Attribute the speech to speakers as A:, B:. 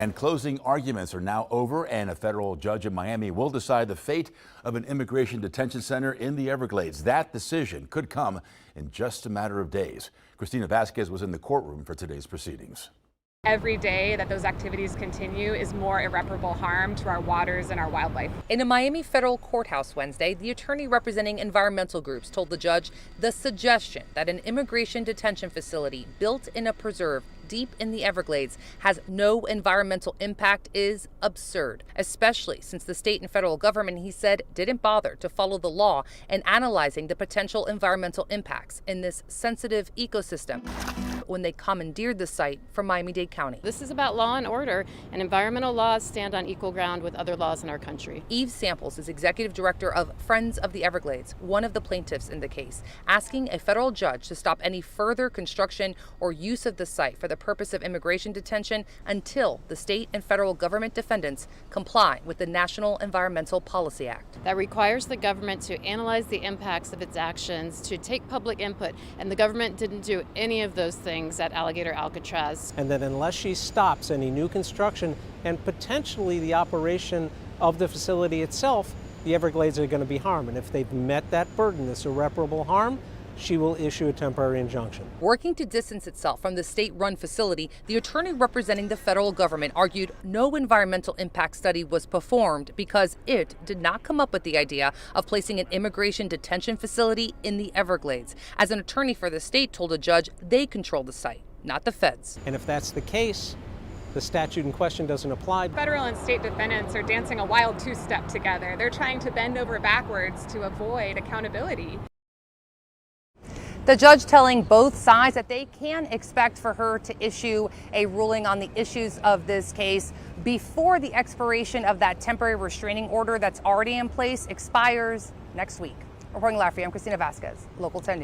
A: And closing arguments are now over, and a federal judge in Miami will decide the fate of an immigration detention center in the Everglades. That decision could come in just a matter of days. Christina Vasquez was in the courtroom for today's proceedings.
B: Every day that those activities continue is more irreparable harm to our waters and our wildlife.
C: In a Miami federal courthouse Wednesday, the attorney representing environmental groups told the judge the suggestion that an immigration detention facility built in a preserve deep in the Everglades has no environmental impact is absurd, especially since the state and federal government, he said, didn't bother to follow the law in analyzing the potential environmental impacts in this sensitive ecosystem when they commandeered the site from Miami-Dade County.
D: This is about law and order, and environmental laws stand on equal ground with other laws in our country.
C: Eve Samples is executive director of Friends of the Everglades, one of the plaintiffs in the case, asking a federal judge to stop any further construction or use of the site for the purpose of immigration detention until the state and federal government defendants comply with the National Environmental Policy Act.
D: That requires the government to analyze the impacts of its actions, to take public input, and the government didn't do any of those things at Alligator Alcatraz.
E: And that unless she stops any new construction and potentially the operation of the facility itself, the Everglades are going to be harmed. And if they've met that burden, this irreparable harm, she will issue a temporary injunction.
C: Working to distance itself from the state-run facility, the attorney representing the federal government argued no environmental impact study was performed because it did not come up with the idea of placing an immigration detention facility in the Everglades. As an attorney for the state told a judge, they control the site, not the feds.
E: And if that's the case, the statute in question doesn't apply.
B: Federal and state defendants are dancing a wild two-step together. They're trying to bend over backwards to avoid accountability.
C: The judge telling both sides that they can expect for her to issue a ruling on the issues of this case before the expiration of that temporary restraining order that's already in place expires next week. Reporting live for you, I'm Christina Vasquez, Local 10 News.